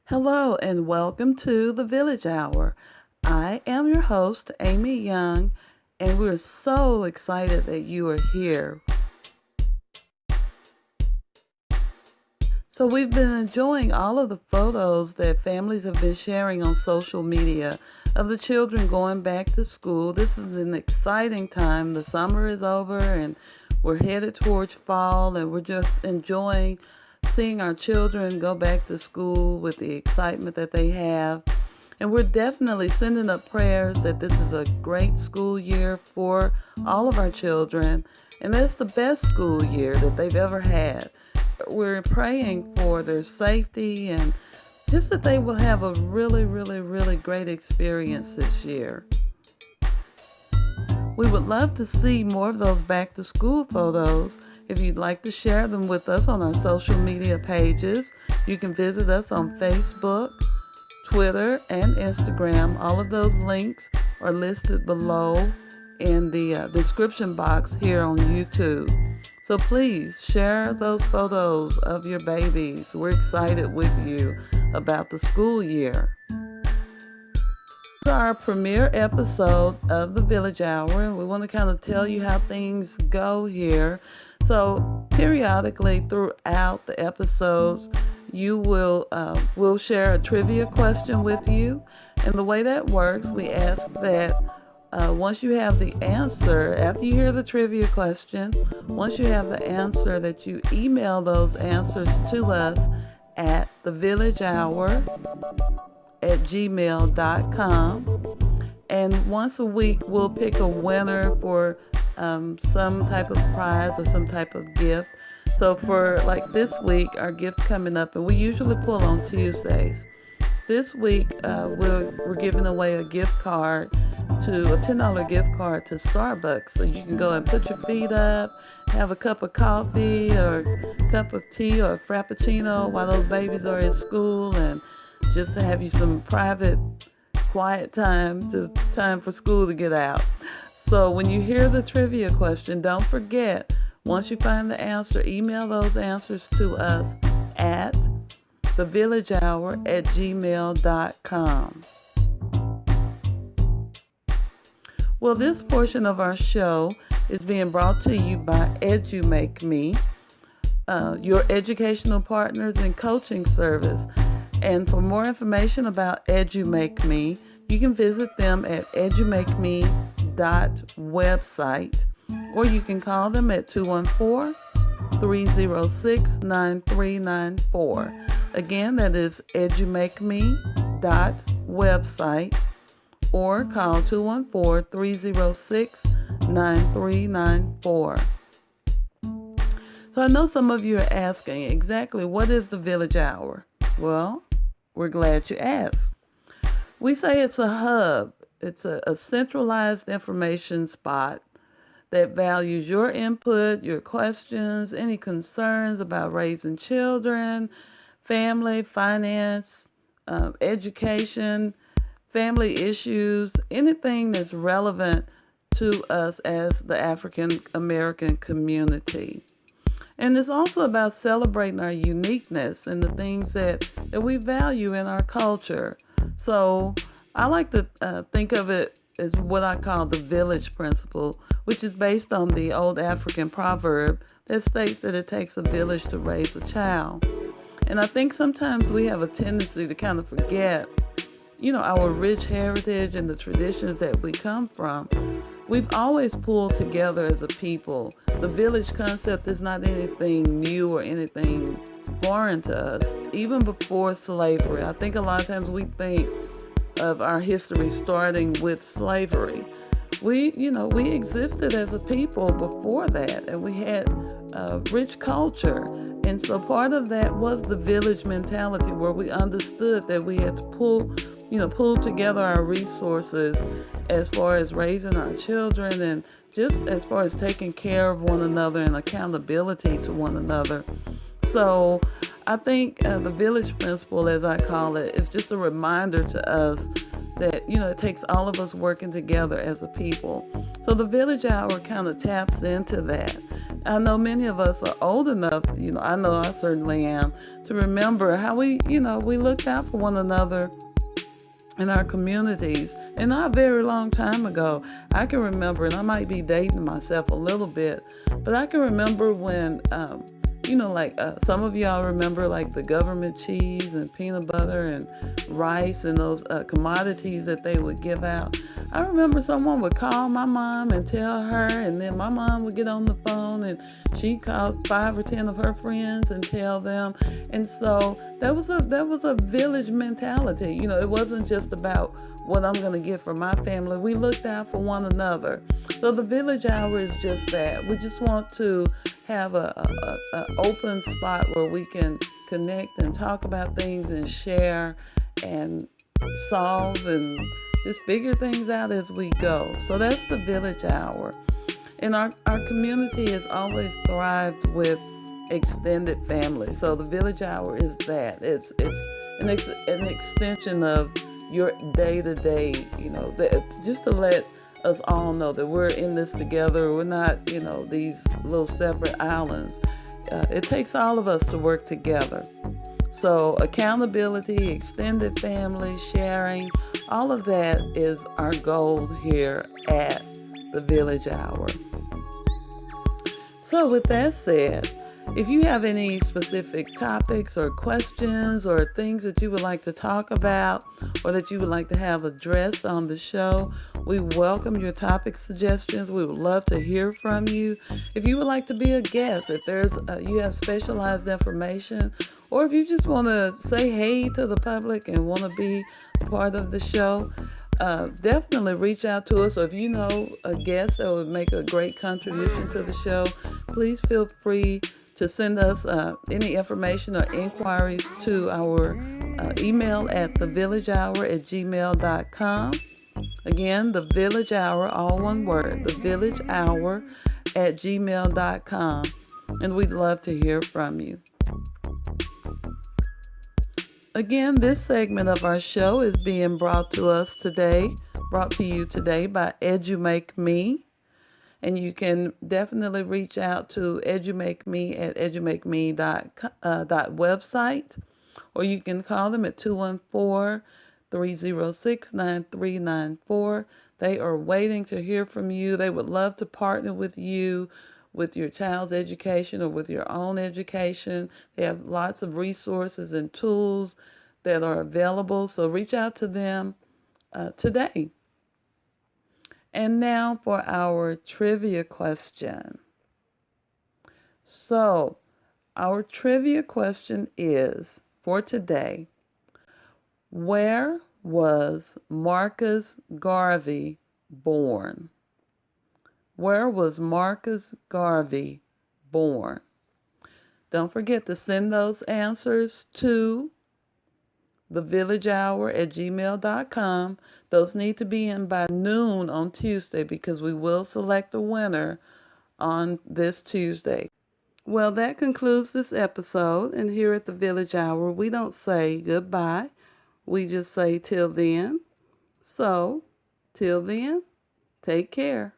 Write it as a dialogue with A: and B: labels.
A: Hello and welcome to the Village Hour. I am your host, Amy Young, and we're so excited that you are here. So we've been enjoying all of the photos that families have been sharing on social media of the children going back to school. This is an exciting time. The summer is over and we're headed towards fall, and we're just enjoying seeing our children go back to school with the excitement that they have. And we're definitely sending up prayers that this is a great school year for all of our children, and that it's the best school year that they've ever had. We're praying for their safety and just that they will have a really great experience this year. We would love to see more of those back to school photos. If you'd like to share them with us on our social media pages, you can visit us on Facebook, Twitter, and Instagram. All of those links are listed below in the description box here on YouTube. So please share those photos of your babies. We're excited with you about the school year. This is our premiere episode of the Village Hour, and we want to kind of tell you how things go here. So periodically throughout the episodes, we'll share a trivia question with you. And the way that works, we ask that once you have the answer, after you hear the trivia question, once you have the answer, that you email those answers to us at thevillagehour@gmail.com. And once a week, we'll pick a winner for some type of prize or some type of gift. So for like this week, our gift coming up, and we usually pull on Tuesdays. This week, we're giving away a $10 gift card to Starbucks. So you can go and put your feet up, have a cup of coffee or a cup of tea or a frappuccino while those babies are at school, and just to have you some private, quiet time, just time for school to get out. So when you hear the trivia question, don't forget, once you find the answer, email those answers to us at thevillagehour@gmail.com. Well, this portion of our show is being brought to you by EduMakeMe, your educational partners and coaching service. And for more information about EduMakeMe, you can visit them at edumakeme.website, or you can call them at 214-306-9394. Again, that is edumakeme.website, or call 214-306-9394. So I know some of you are asking, exactly what is the Village Hour? Well, we're glad you asked. We say it's a hub. It's a centralized information spot that values your input, your questions, any concerns about raising children, family, finance, education, family issues, anything that's relevant to us as the African American community. And it's also about celebrating our uniqueness and the things that we value in our culture. So I like to think of it as what I call the village principle, which is based on the old African proverb that states that it takes a village to raise a child. And I think sometimes we have a tendency to kind of forget, our rich heritage and the traditions that we come from. We've always pulled together as a people. The village concept is not anything new or anything foreign to us, even before slavery. I think a lot of times we think of our history starting with slavery. We existed as a people before that, and we had a rich culture. And so part of that was the village mentality, where we understood that we had to pull together our resources as far as raising our children, and just as far as taking care of one another and accountability to one another. So I think the village principle, as I call it, is just a reminder to us that, it takes all of us working together as a people. So the Village Hour kind of taps into that. I know many of us are old enough, I know I certainly am, to remember how we looked out for one another in our communities. And not a very long time ago, I can remember, and I might be dating myself a little bit, but I can remember when, some of y'all remember like the government cheese and peanut butter and rice and those commodities that they would give out. I remember someone would call my mom and tell her, and then my mom would get on the phone and she'd call 5 or 10 of her friends and tell them. And so that was a village mentality. It wasn't just about what I'm going to get for my family. We looked out for one another. So the village hour is just that. We just want to have a open spot where we can connect and talk about things and share and solve and just figure things out as we go. So that's the village hour. And our community has always thrived with extended family. So the village hour is that. It's an extension of your day-to-day, just to let us all know that we're in this together. We're not, these little separate islands. It takes all of us to work together. So accountability, extended family, sharing, all of that is our goal here at the Village Hour. So with that said, if you have any specific topics or questions or things that you would like to talk about or that you would like to have addressed on the show, we welcome your topic suggestions. We would love to hear from you. If you would like to be a guest, if you have specialized information, or if you just want to say hey to the public and want to be part of the show, definitely reach out to us. Or if you know a guest that would make a great contribution to the show, please feel free to send us any information or inquiries to our email at thevillagehour@gmail.com. Again, the Village Hour, all one word, thevillagehour@gmail.com. And we'd love to hear from you. Again, this segment of our show is being brought to you today by EduMakeMe. And you can definitely reach out to EduMakeMe at edumakeme.website, or you can call them at 214-306-9394. They are waiting to hear from you. They would love to partner with you with your child's education or with your own education. They have lots of resources and tools that are available. So reach out to them today. And now for our trivia question. So, our trivia question is, for today, where was Marcus Garvey born? Where was Marcus Garvey born? Don't forget to send those answers to thevillagehour@gmail.com. Those need to be in by noon on Tuesday because we will select a winner on this Tuesday. Well, that concludes this episode. And here at the Village Hour, we don't say goodbye. We just say till then. So, till then, take care.